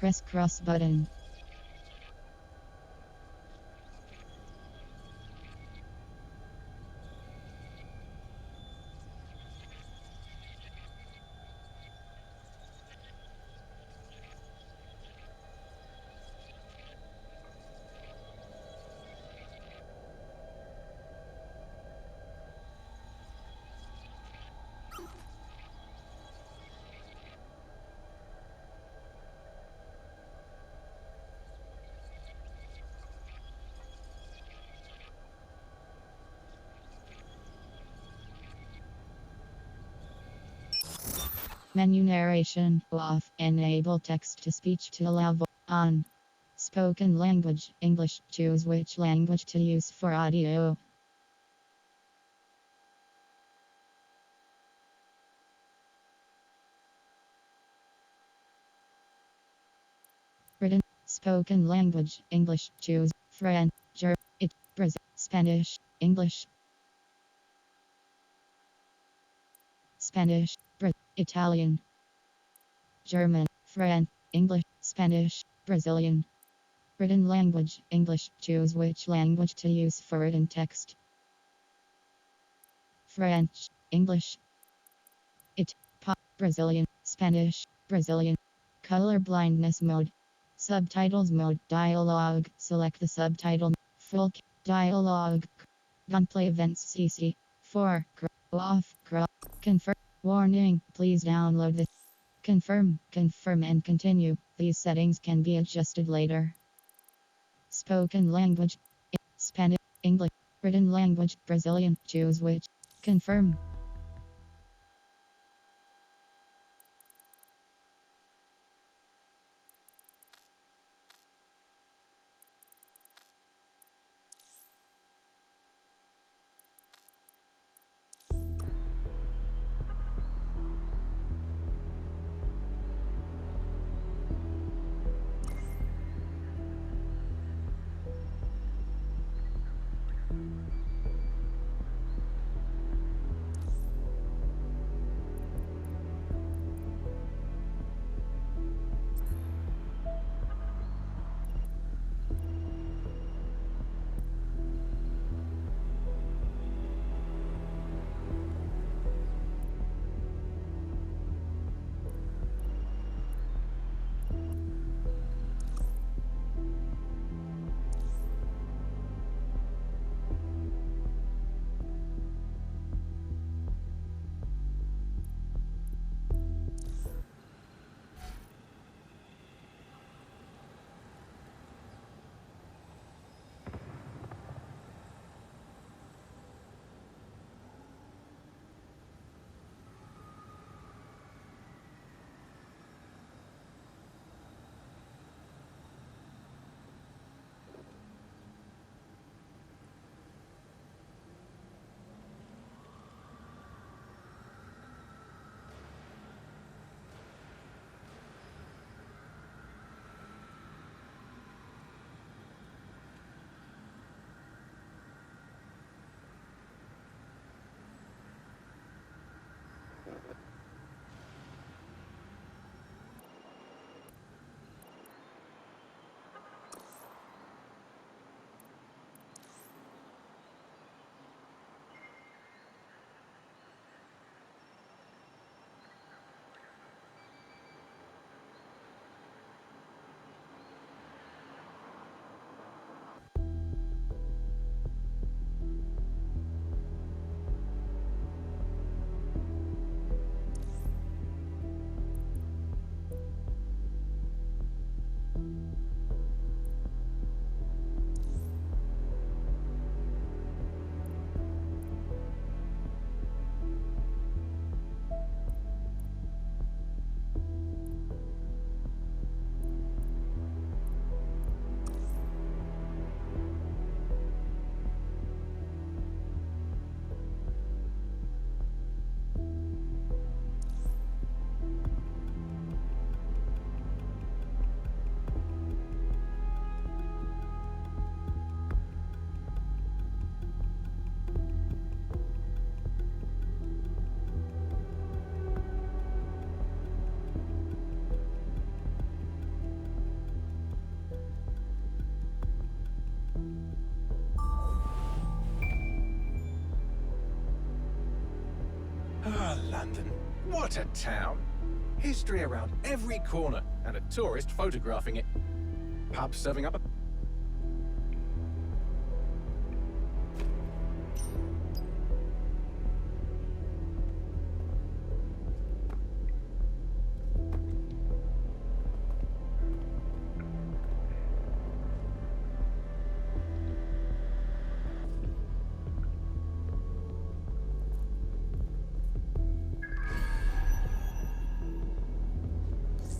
Press cross button. Menu narration off. Enable text to speech to allow on. Spoken language English. Choose which language to use for audio. Written. Spoken language English. Choose French, Brazil, Spanish, English, Spanish, Italian, German, French, English, Spanish, Brazilian. Written language English. Choose which language to use for written text. French, English, Brazilian, Spanish, Brazilian. Color blindness mode. Subtitles mode. Dialogue. Select the subtitle. Full dialogue. Gunplay events CC. 4. Off. Confirm. Warning. Please download this. Confirm and continue. These settings can be adjusted later. Spoken language. Spanish. English. Written language. Brazilian. Choose which. Confirm. What a town! History around every corner, and a tourist photographing it. Pub serving up a...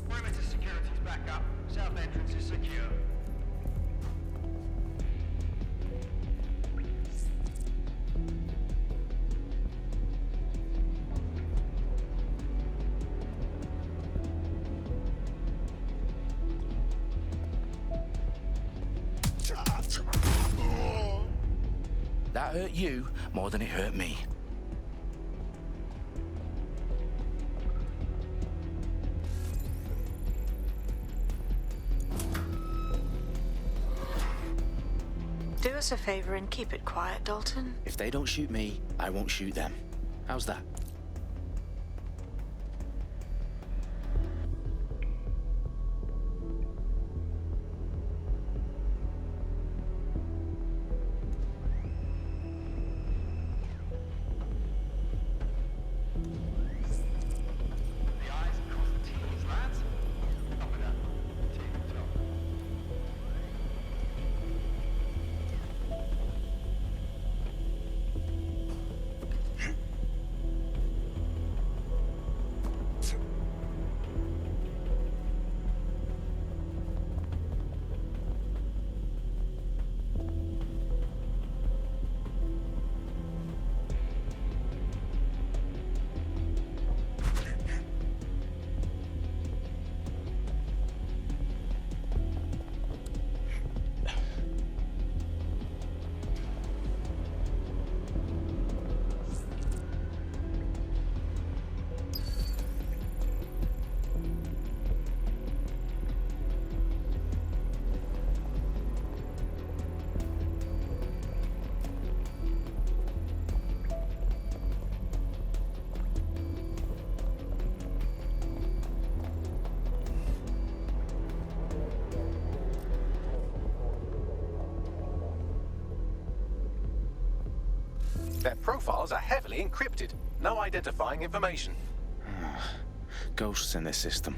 Perimeter security's back up. South entrance is secure. That hurt you more than it hurt me. Do us a favor and keep it quiet, Dalton. If they don't shoot me, I won't shoot them. How's that? The eyes across the T's, lads. Top of that. T at the top. Their profiles are heavily encrypted. No identifying information. Ghosts in this system.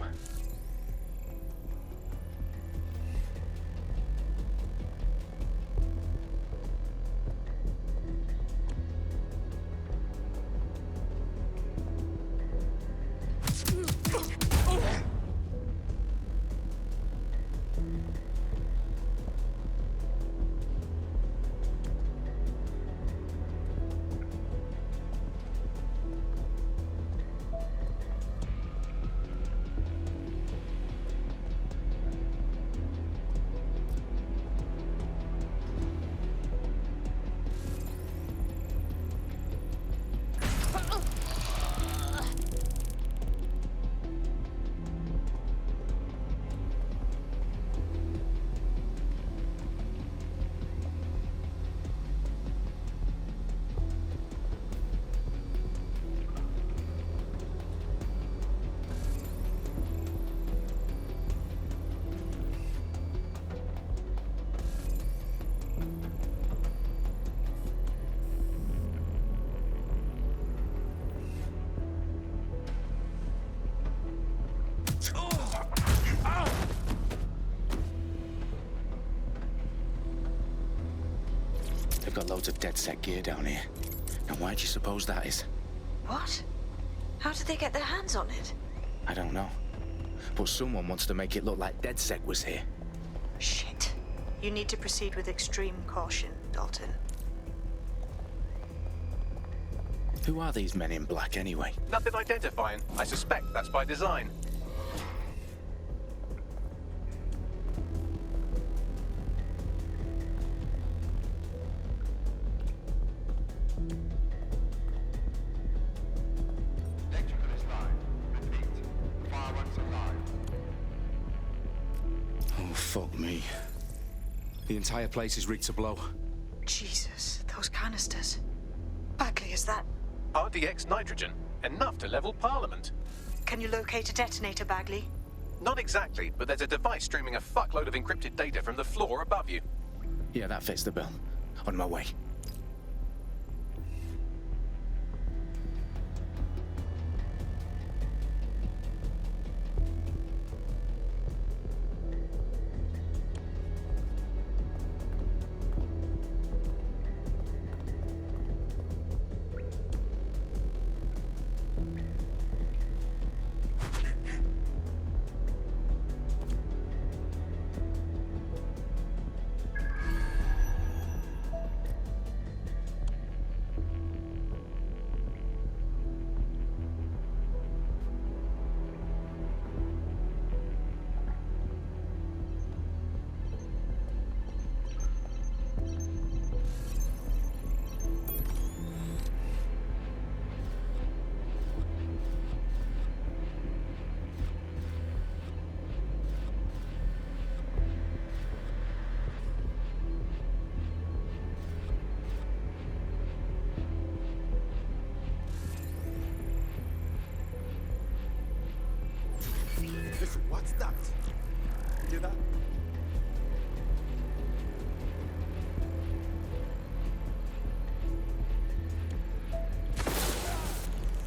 They've got loads of dead set gear down here. And why do you suppose that is? What? How did they get their hands on it? I don't know. But someone wants to make it look like DedSec was here. Shit. You need to proceed with extreme caution, Dalton. Who are these men in black anyway? Nothing identifying. I suspect that's by design. Electrical is live. Repeat. Fireworks are live. Oh, fuck me. The entire place is rigged to blow. Jesus, those canisters. Badly as that. RDX nitrogen. Enough to level Parliament. Can you locate a detonator, Bagley? Not exactly, but there's a device streaming a fuckload of encrypted data from the floor above you. Yeah, that fits the bill. On my way. Listen, what's that? You hear that?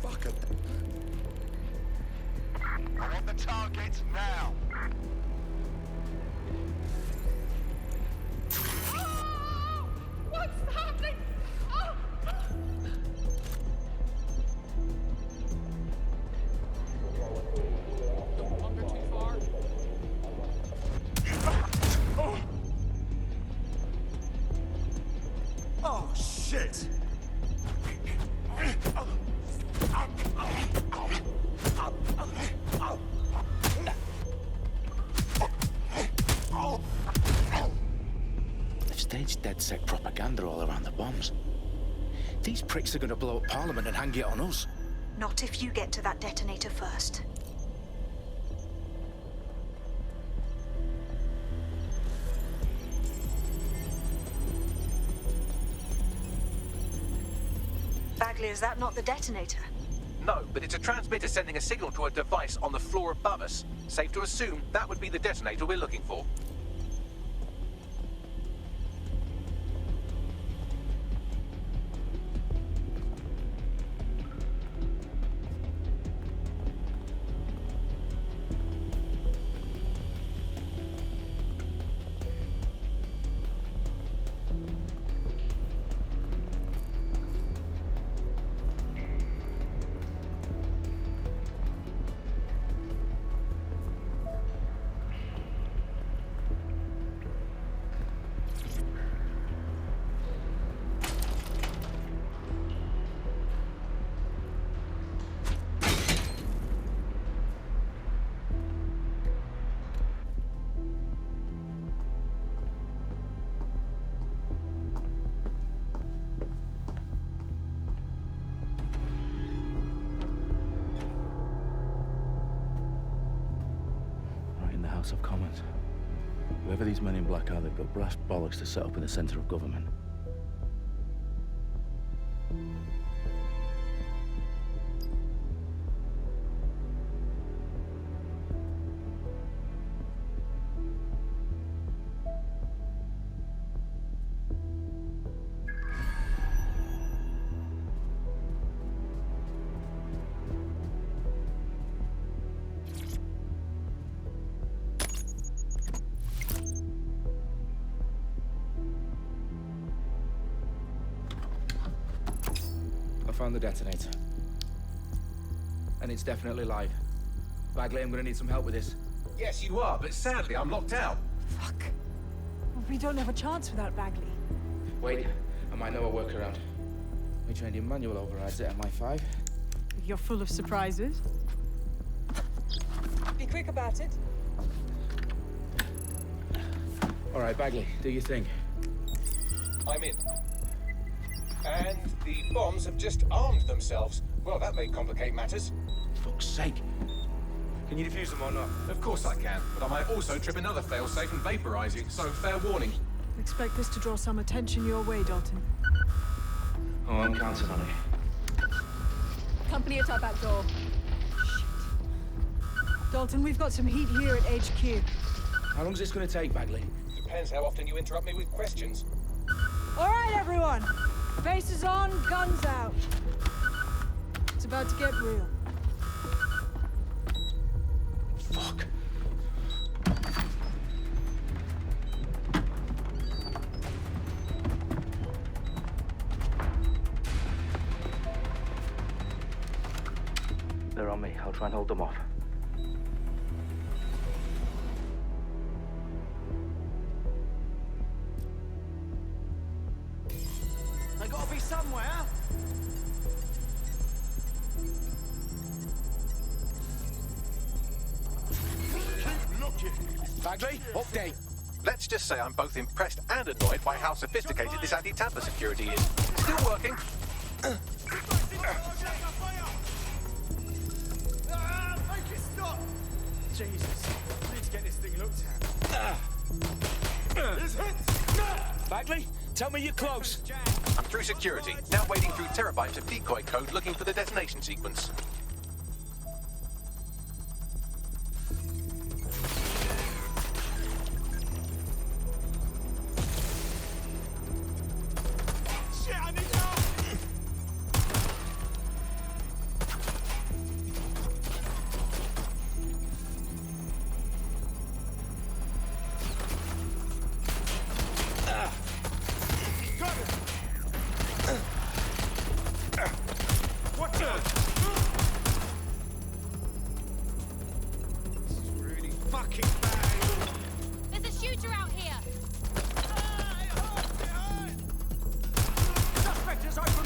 Fuck it. I want the target now. What's happening? Oh! Don't wander too far. Oh, shit! They've staged DedSec propaganda all around the bombs. These pricks are gonna blow up Parliament and hang it on us. Not if you get to that detonator first. Bagley, is that not the detonator? No, but it's a transmitter sending a signal to a device on the floor above us. Safe to assume that would be the detonator we're looking for. Right in the House of Commons. Whoever these men in black are, they've got brass bollocks to set up in the centre of government. I found the detonator. And it's definitely live. Bagley, I'm gonna need some help with this. Yes, you are, but sadly I'm locked out. Fuck. We don't have a chance without Bagley. Wait, I might know a workaround. We trained in manual overrides at MI5. You're full of surprises. Be quick about it. All right, Bagley, do your thing. I'm in. And the bombs have just armed themselves. Well, that may complicate matters. Fuck's sake. Can you defuse them or not? Of course I can, but I might also trip another failsafe and vaporize you, so fair warning. Expect this to draw some attention your way, Dalton. Oh, I'm counting on it. Company at our back door. Shit. Dalton, we've got some heat here at HQ. How long is this going to take, Bagley? Depends how often you interrupt me with questions. All right, everyone. Faces on, guns out. It's about to get real. Fuck. They're on me. I'll try and hold them off. They gotta be somewhere. Keep looking. Bagley, update. Let's just say I'm both impressed and annoyed by how sophisticated this anti-tamper security is. Still working. Make it stop! Jesus, I need to get this thing looked at. His hits! Bagley, tell me you're close. I'm through security, now wading through terabytes of decoy code looking for the detonation sequence. Shit, I need help! Got it! Watch out! This is really fucking bad! There's a shooter out here. Suspect is open!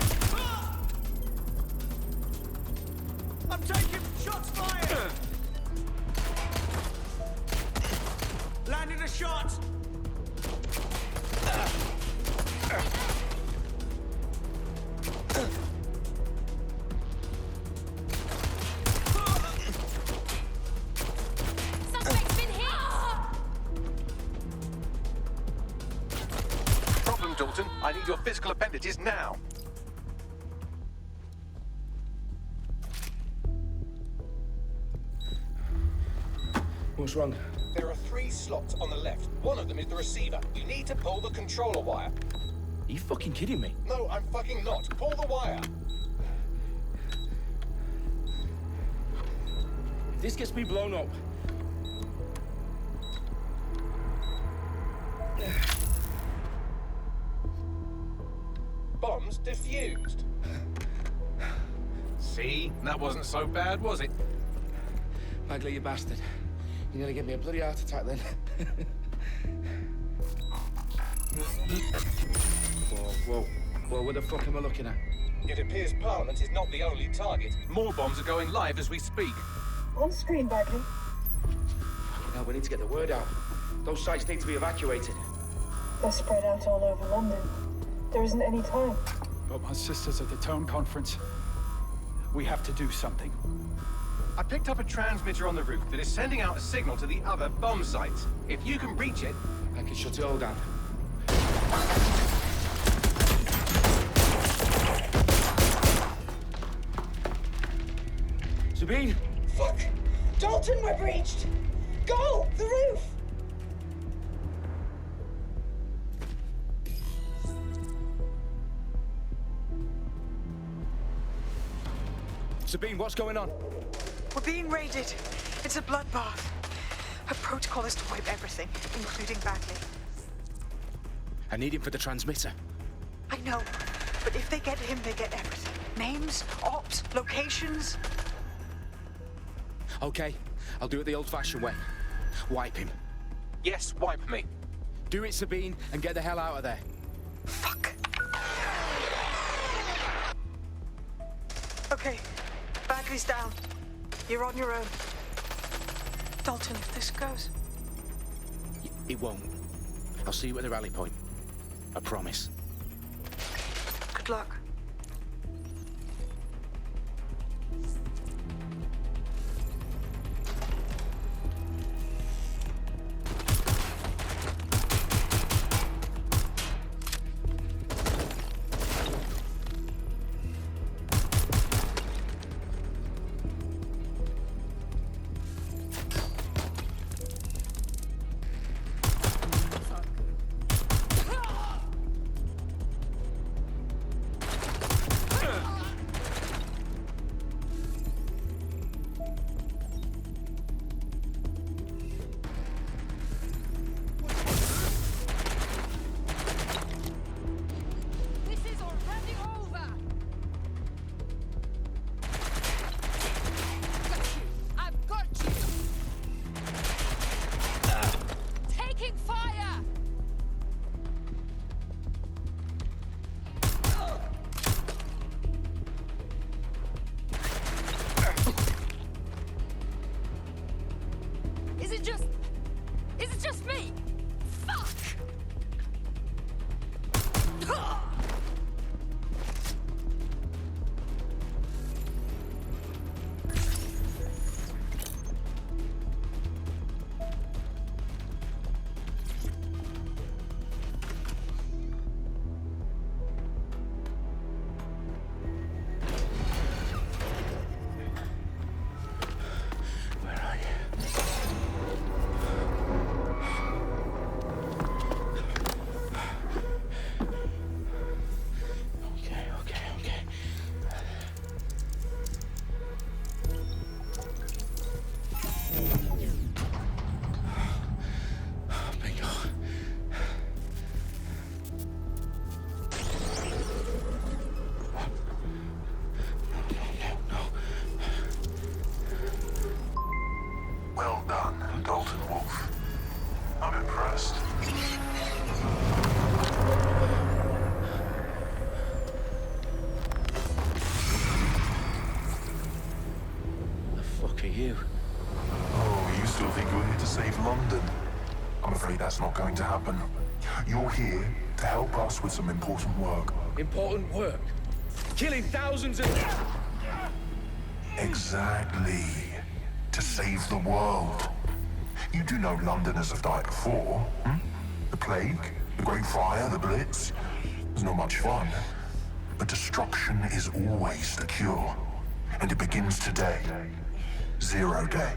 I'm taking shots fired! Landing a shot! Suspect's been hit. Problem, Dalton. I need your physical appendages now. What's wrong? There are 3 slots on the left. One of them is the receiver. You need to pull the controller wire. Are you fucking kidding me? No, I'm fucking not. Pull the wire. If this gets me blown up. Bombs defused. See? That wasn't so bad, was it? Bagley, you bastard. You nearly gave me a bloody heart attack then. Whoa. What the fuck am I looking at? It appears Parliament is not the only target. More bombs are going live as we speak. On screen, Bagley. Now we need to get the word out. Those sites need to be evacuated. They're spread out all over London. There isn't any time. But my sister's at the Tone Conference. We have to do something. I picked up a transmitter on the roof that is sending out a signal to the other bomb sites. If you can reach it... I can shut it all down. Sabine! Fuck! Dalton, we're breached! Go! The roof! Sabine, what's going on? We're being raided. It's a bloodbath. Her protocol is to wipe everything, including Bagley. I need him for the transmitter. I know, but if they get him, they get everything. Names, ops, locations. Okay, I'll do it the old-fashioned way. Wipe him. Yes, wipe me. Do it, Sabine, and get the hell out of there. Fuck. Okay, Bagley's down. You're on your own. Dalton, if this goes... It won't. I'll see you at the rally point. I promise. Good luck. I'm impressed. The fuck are you? Oh, you still think you're here to save London? I'm afraid that's not going to happen. You're here to help us with some important work. Important work? Killing thousands of... Exactly. To save the world. You do know Londoners have died before, hmm? The plague, the Great Fire, the Blitz. It's not much fun. But destruction is always the cure. And it begins today. 0 day.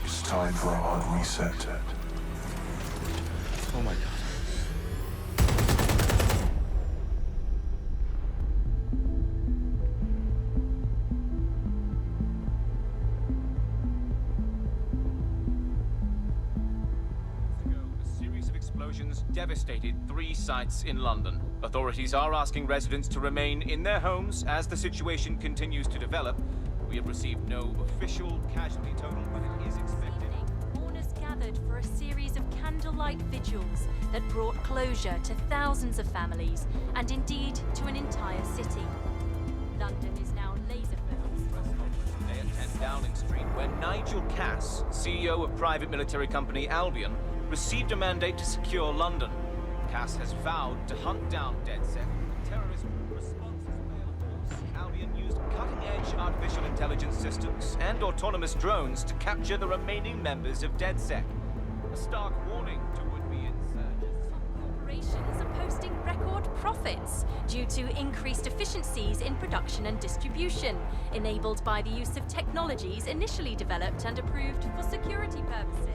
It's time for a hard reset. Oh my God. A series of explosions devastated 3 sites in London. Authorities are asking residents to remain in their homes as the situation continues to develop. We have received no official casualty total, but it is expected. Mourners gathered for a series of candlelight vigils that brought closure to thousands of families and indeed to an entire city. London is now laser-focused. Today at 10 Downing Street, where Nigel Cass, CEO of private military company Albion, received a mandate to secure London. Cass has vowed to hunt down DedSec, a terrorist response force. Albion used cutting-edge artificial intelligence systems and autonomous drones to capture the remaining members of DedSec. A stark warning to would-be insurgents. Corporations are posting record profits due to increased efficiencies in production and distribution, enabled by the use of technologies initially developed and approved for security purposes.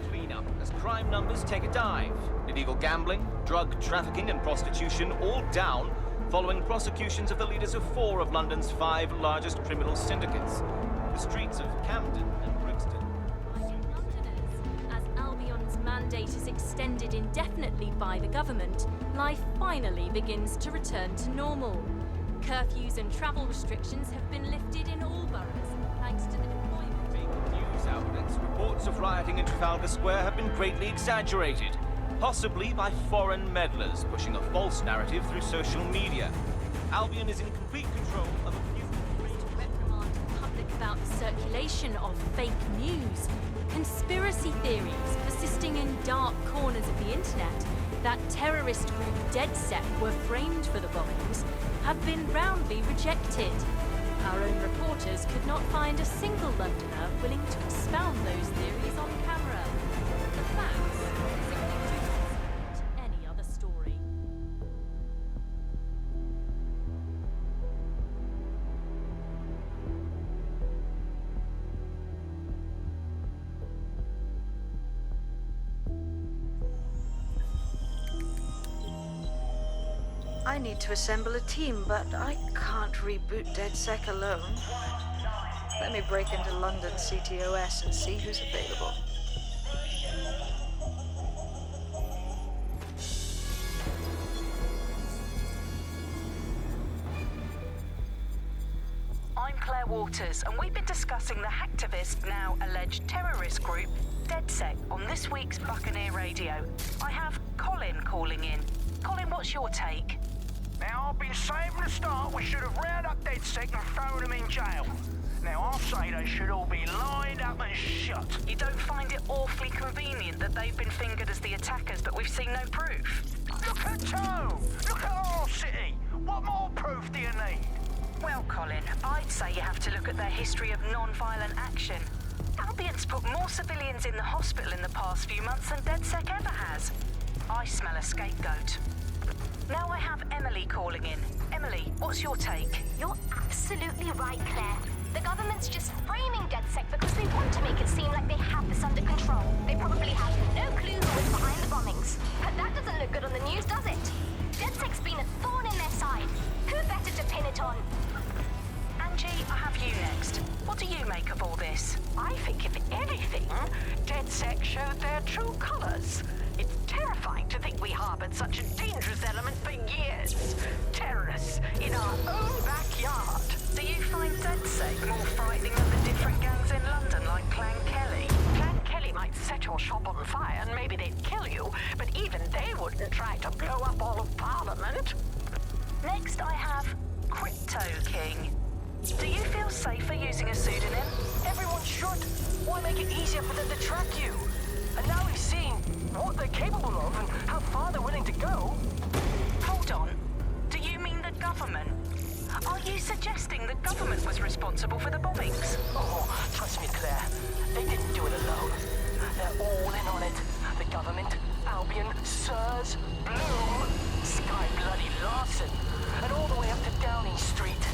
Cleanup as crime numbers take a dive. Illegal gambling, drug trafficking and prostitution all down following prosecutions of the leaders of 4 of London's 5 largest criminal syndicates. The streets of Camden and Brixton. As Albion's mandate is extended indefinitely by the government, life finally begins to return to normal. Curfews and travel restrictions have been lifted in all boroughs, thanks to the deployment. News outlets, reports of rioting in Trafalgar Square have been greatly exaggerated, possibly by foreign meddlers pushing a false narrative through social media. Albion is in complete control of a new reprimand the public about the circulation of fake news, conspiracy theories persisting in dark corners of the internet that terrorist group DedSec were framed for the bombings have been roundly rejected. Our own reporters could not find a single Londoner willing to expound those theories on camera. The facts simply do not support any other story. I need to assemble a team, but I can't reboot DedSec alone. Let me break into London CTOS and see who's available. I'm Claire Waters, and we've been discussing the hacktivist, now alleged terrorist group, DedSec, on this week's Buccaneer Radio. I have Colin calling in. Colin, what's your take? Now, I've been saying from the start we should have rounded up DedSec and thrown them in jail. Now, I'll say they should all be lined up and shot. You don't find it awfully convenient that they've been fingered as the attackers, but we've seen no proof? Look at Tone! Look at our city! What more proof do you need? Well, Colin, I'd say you have to look at their history of non-violent action. Albion's put more civilians in the hospital in the past few months than DedSec ever has. I smell a scapegoat. Now I have Emily calling in. Emily, what's your take? You're absolutely right, Claire. The government's just framing DedSec because they want to make it seem like they have this under control. They probably have no clue who was behind the bombings. But that doesn't look good on the news, does it? DedSec's been a thorn in their side. Who better to pin it on? Angie, I have you next. What do you make of all this? I think, if anything, DedSec showed their true colours. It's terrifying to think we harbored such a dangerous element for years. Terrorists in our own backyard. Do you find DedSec more frightening than the different gangs in London, like Clan Kelly? Clan Kelly might set your shop on fire and maybe they'd kill you, but even they wouldn't try to blow up all of Parliament. Next, I have Crypto King. Do you feel safer using a pseudonym? Everyone should. Why make it easier for them to track you? And now we've seen what they're capable of and how far they're willing to go. Hold on. Do you mean the government? Are you suggesting the government was responsible for the bombings? Oh, trust me, Claire. They didn't do it alone. They're all in on it. The government, Albion, Sirs, Bloom, Sky Bloody Larson, and all the way up to Downing Street.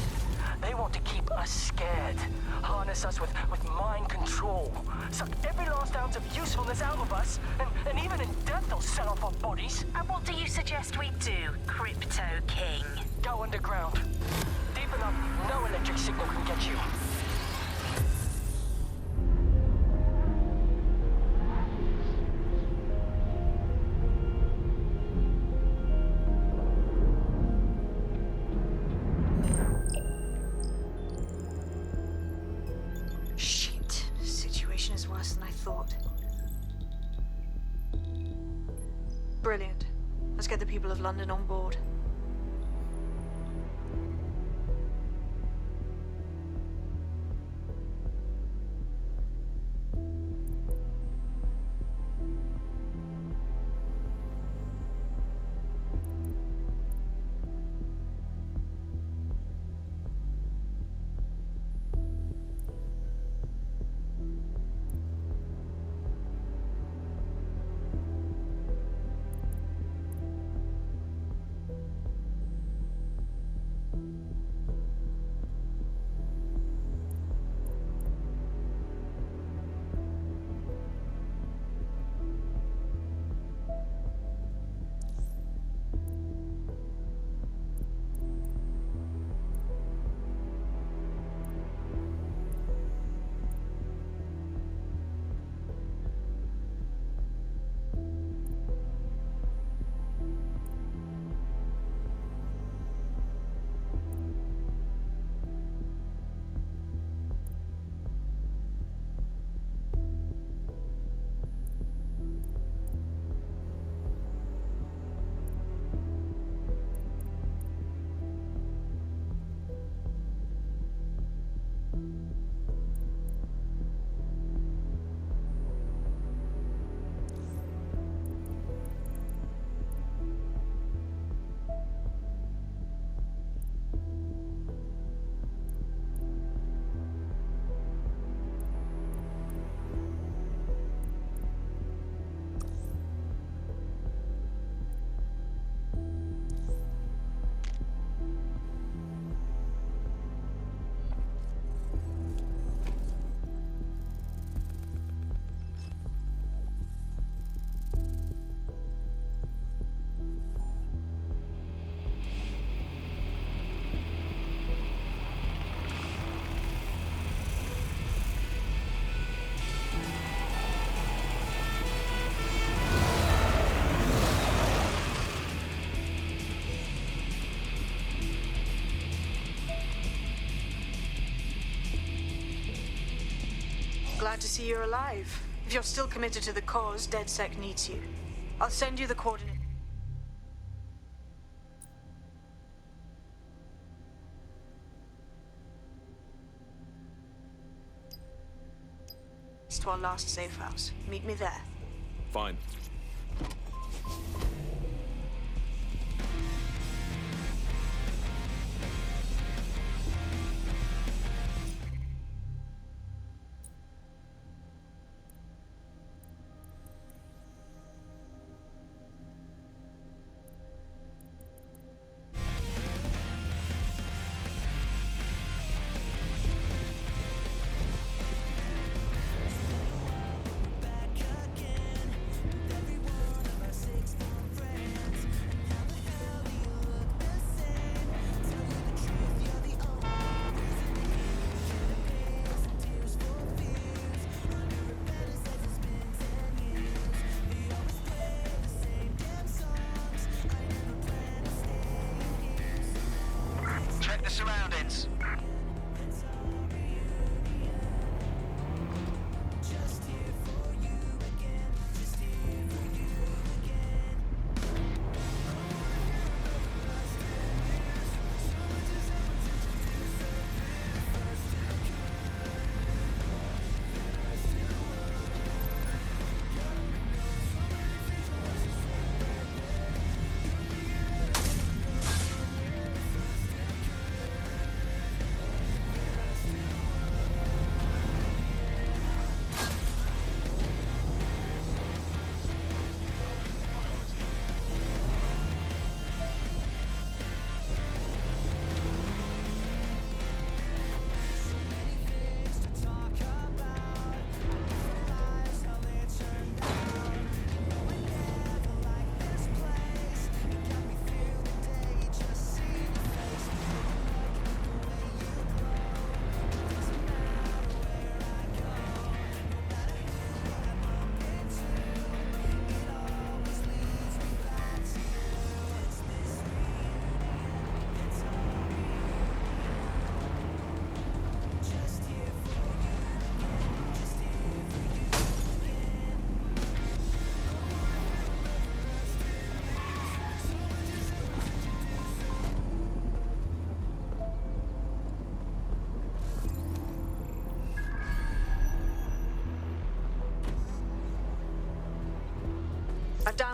They want to keep us scared, harness us with mind control, suck every last ounce of usefulness out of us, and even in death they'll sell off our bodies. And what do you suggest we do, Crypto King? Go underground. Deep enough, no electric signal can get you. Brilliant. Let's get the people of London on board. Glad to see you're alive. If you're still committed to the cause, DedSec needs you. I'll send you the coordinates to our last safe house. Meet me there. Fine.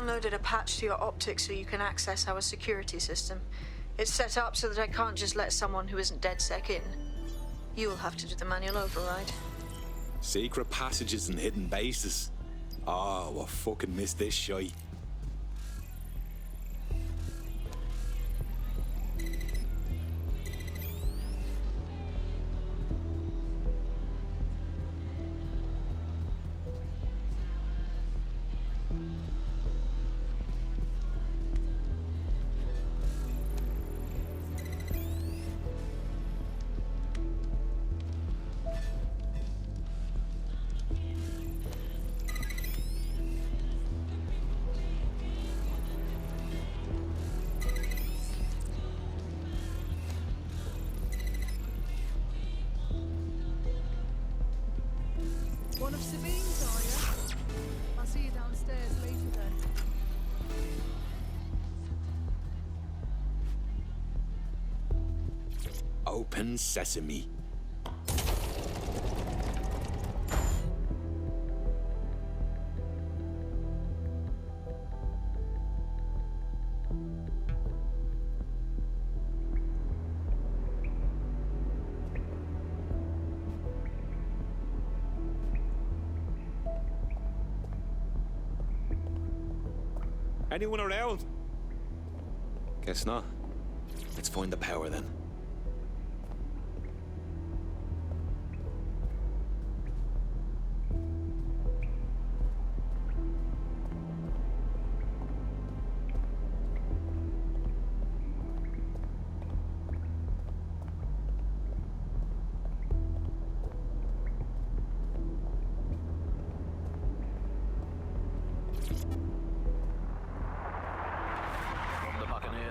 downloaded a patch to your optics so you can access our security system. It's set up so that I can't just let someone who isn't DedSec in. You'll have to do the manual override. Secret passages and hidden bases. Oh, I fucking missed this shite. One of Sabine's, are you? I'll see you downstairs later then. Open sesame. Anyone around? Guess not. Let's find the power then.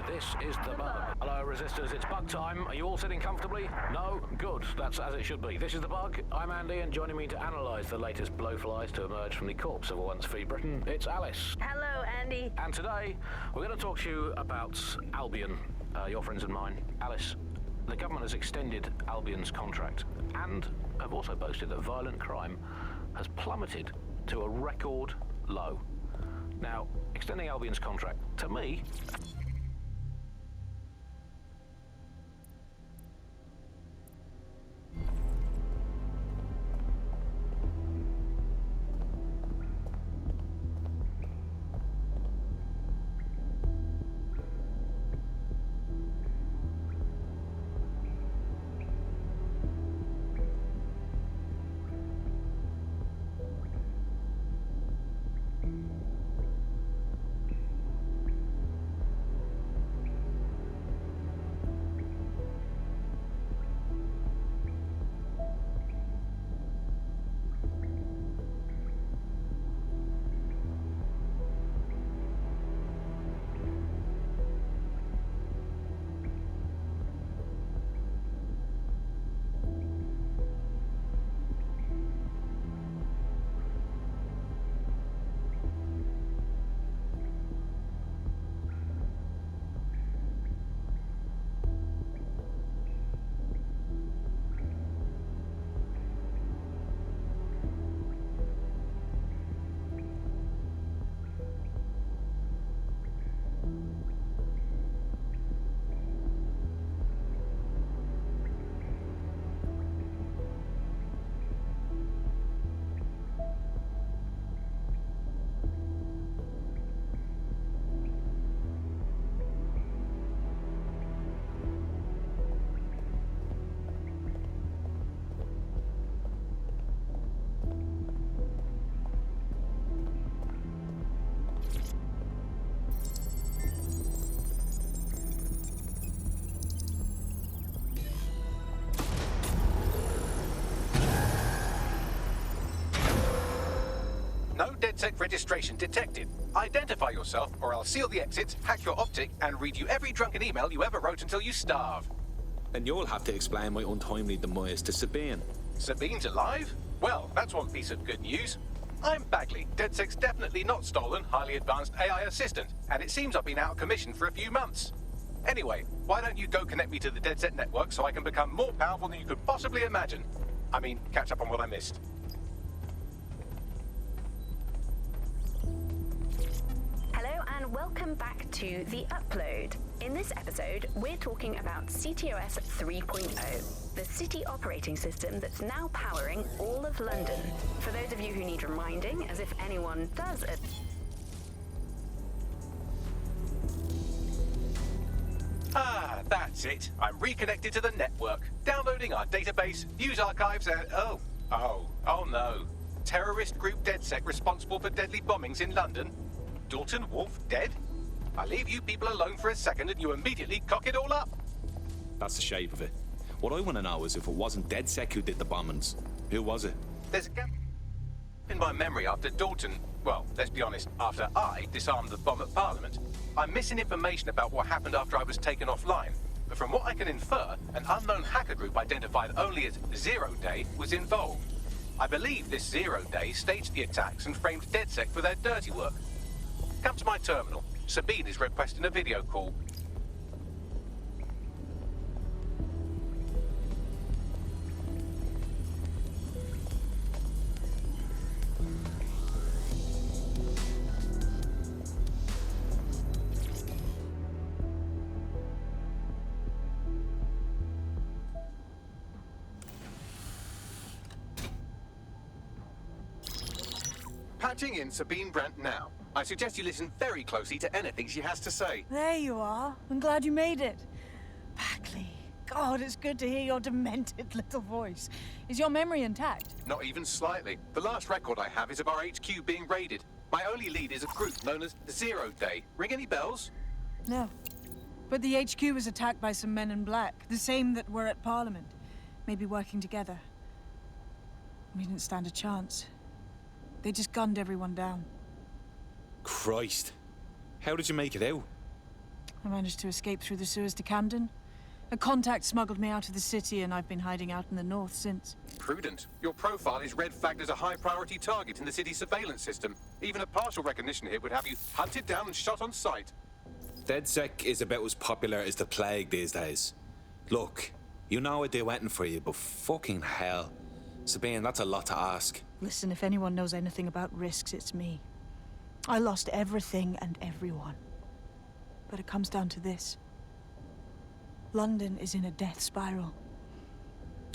This is the bug. Hello, resistors, it's bug time. Are you all sitting comfortably? No? Good. That's as it should be. This is the bug. I'm Andy, and joining me to analyse the latest blowflies to emerge from the corpse of a once free Britain, it's Alice. Hello, Andy. And today, we're going to talk to you about Albion, your friends and mine. Alice, the government has extended Albion's contract and have also boasted that violent crime has plummeted to a record low. Now, extending Albion's contract, to me, No DedSec registration detected. Identify yourself, or I'll seal the exits, hack your optic, and read you every drunken email you ever wrote until you starve. And you'll have to explain my untimely demise to Sabine. Sabine's alive? Well, that's one piece of good news. I'm Bagley, DedSec's definitely not stolen, highly advanced AI assistant, and it seems I've been out of commission for a few months. Anyway, why don't you go connect me to the DedSec network so I can become more powerful than you could possibly imagine? I mean, catch up on what I missed. Hello, welcome back to The Upload. In this episode, we're talking about CTOS 3.0, the city operating system that's now powering all of London. For those of you who need reminding, as if anyone does it. Ah, that's it. I'm reconnected to the network, downloading our database, news archives, and oh no. Terrorist group DedSec responsible for deadly bombings in London. Dalton Wolf dead? I leave you people alone for a second and you immediately cock it all up. That's the shape of it. What I want to know is if it wasn't DedSec who did the bombings, who was it? There's a gap in my memory after Dalton, well, let's be honest, after I disarmed the bomb at Parliament. I'm missing information about what happened after I was taken offline. But from what I can infer, an unknown hacker group identified only as Zero Day was involved. I believe this Zero Day staged the attacks and framed DedSec for their dirty work. Come to my terminal. Sabine is requesting a video call. Patching in Sabine Brandt now. I suggest you listen very closely to anything she has to say. There you are. I'm glad you made it. Bagley. God, it's good to hear your demented little voice. Is your memory intact? Not even slightly. The last record I have is of our HQ being raided. My only lead is a group known as Zero Day. Ring any bells? No. But the HQ was attacked by some men in black, the same that were at Parliament. Maybe working together. We didn't stand a chance. They just gunned everyone down. Christ. How did you make it out? I managed to escape through the sewers to Camden. A contact smuggled me out of the city, and I've been hiding out in the north since. Prudent. Your profile is red flagged as a high-priority target in the city's surveillance system. Even a partial recognition hit would have you hunted down and shot on sight. DedSec is about as popular as the plague these days. Look, you know I do anything for you, but fucking hell. Sabine, that's a lot to ask. Listen, if anyone knows anything about risks, it's me. I lost everything and everyone. But it comes down to this. London is in a death spiral.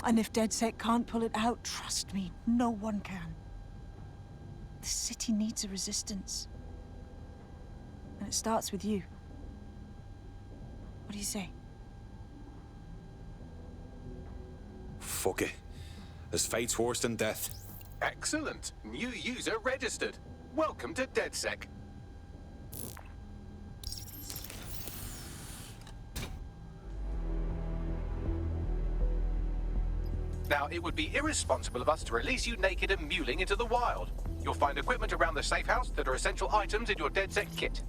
And if DedSec can't pull it out, trust me, no one can. The city needs a resistance. And it starts with you. What do you say? Fuck it. As fate's worse than death. Excellent. New user registered. Welcome to DedSec. Now, it would be irresponsible of us to release you naked and mewling into the wild. You'll find equipment around the safe house that are essential items in your DedSec kit.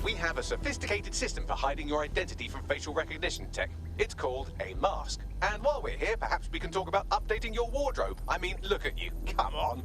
We have a sophisticated system for hiding your identity from facial recognition tech. It's called a mask. And while we're here, perhaps we can talk about updating your wardrobe. I mean, look at you. Come on.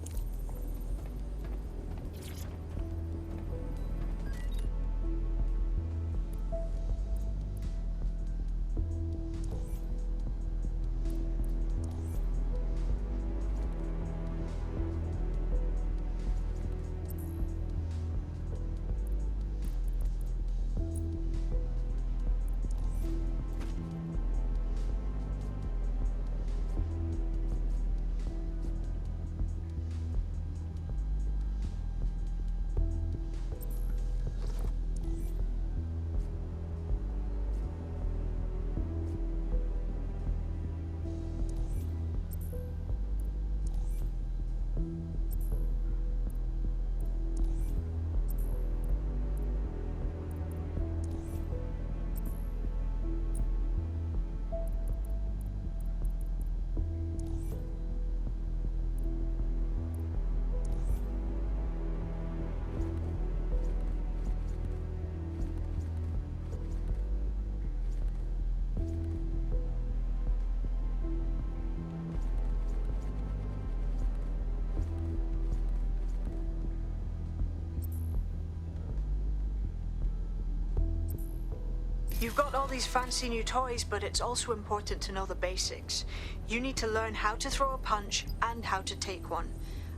You've got all these fancy new toys, but it's also important to know the basics. You need to learn how to throw a punch and how to take one.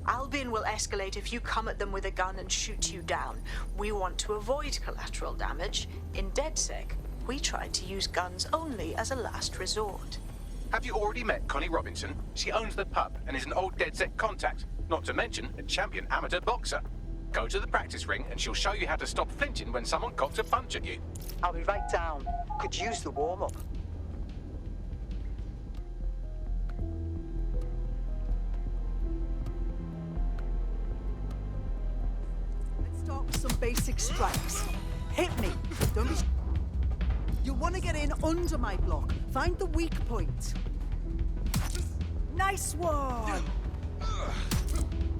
Albion will escalate if you come at them with a gun and shoot you down. We want to avoid collateral damage. In DedSec, we tried to use guns only as a last resort. Have you already met Connie Robinson? She owns the pub and is an old DedSec contact, not to mention a champion amateur boxer. Go to the practice ring and she'll show you how to stop flinching when someone cocks a punch at you. I'll be right down. Could use the warm-up. Let's start with some basic strikes. Hit me. Don't be... You'll want to get in under my block. Find the weak point. Nice one.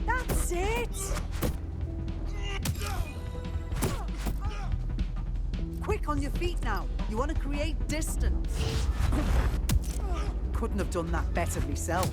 That's it. Quick on your feet now. You want to create distance. Couldn't have done that better myself.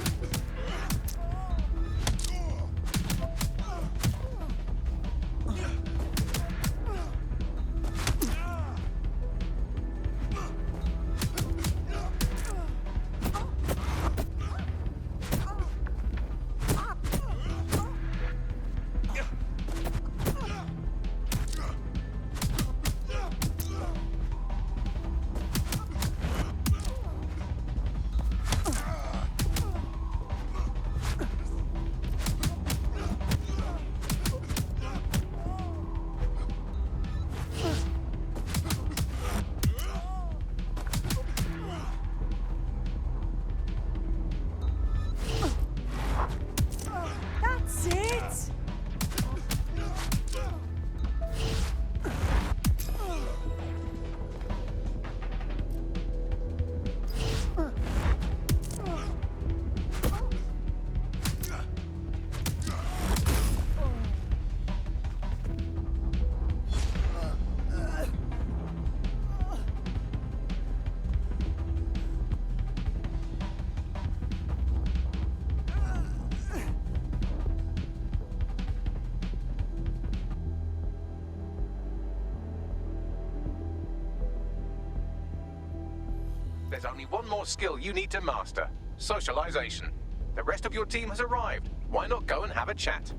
There's only one more skill you need to master: socialization. The rest of your team has arrived. Why not go and have a chat?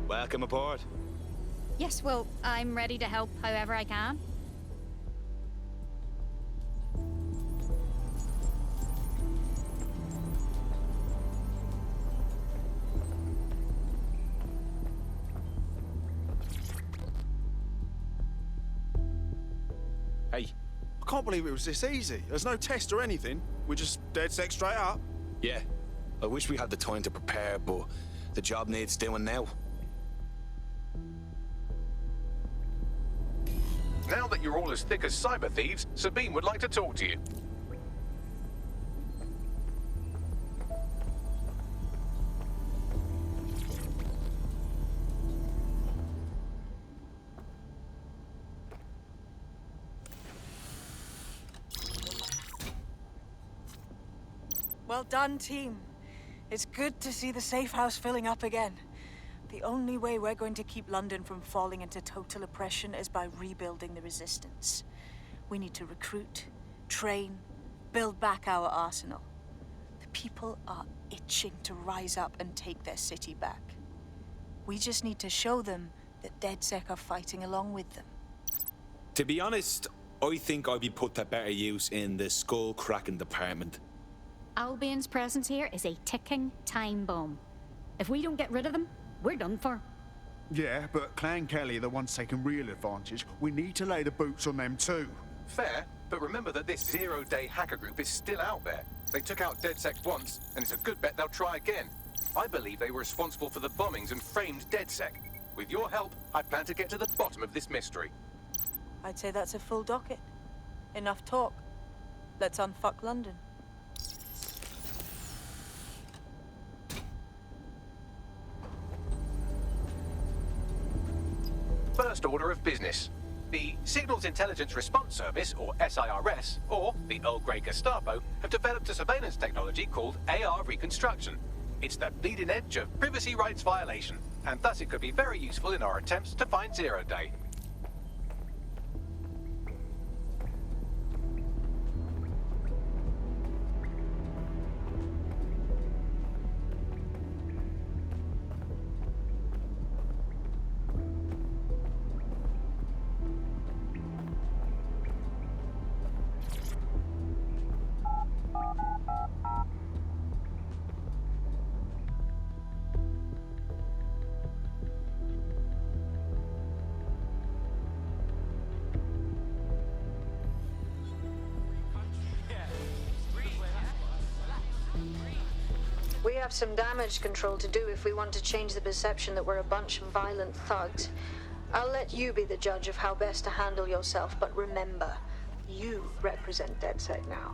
Welcome aboard. Yes, well, I'm ready to help however I can. Hey. I can't believe it was this easy. There's no test or anything. We're just DedSec straight up. Yeah. I wish we had the time to prepare, but the job needs doing now. Now that you're all as thick as cyber thieves, Sabine would like to talk to you. Well done, team. It's good to see the safe house filling up again. The only way we're going to keep London from falling into total oppression is by rebuilding the resistance. We need to recruit, train, build back our arsenal. The people are itching to rise up and take their city back. We just need to show them that DedSec are fighting along with them. To be honest, I think I'd be put to better use in the skull-cracking department. Albion's presence here is a ticking time bomb. If we don't get rid of them, we're done for. Yeah, but Clan Kelly are the ones taking real advantage. We need to lay the boots on them too. Fair, but remember that this zero-day hacker group is still out there. They took out DedSec once, and it's a good bet they'll try again. I believe they were responsible for the bombings and framed DedSec. With your help, I plan to get to the bottom of this mystery. I'd say that's a full docket. Enough talk. Let's unfuck London. First order of business. The Signals Intelligence Response Service, or SIRS, or the Earl Grey Gestapo, have developed a surveillance technology called AR reconstruction. It's the bleeding edge of privacy rights violation, and thus it could be very useful in our attempts to find Zero Day. We have some damage control to do if we want to change the perception that we're a bunch of violent thugs. I'll let you be the judge of how best to handle yourself, but remember, you represent DedSec now.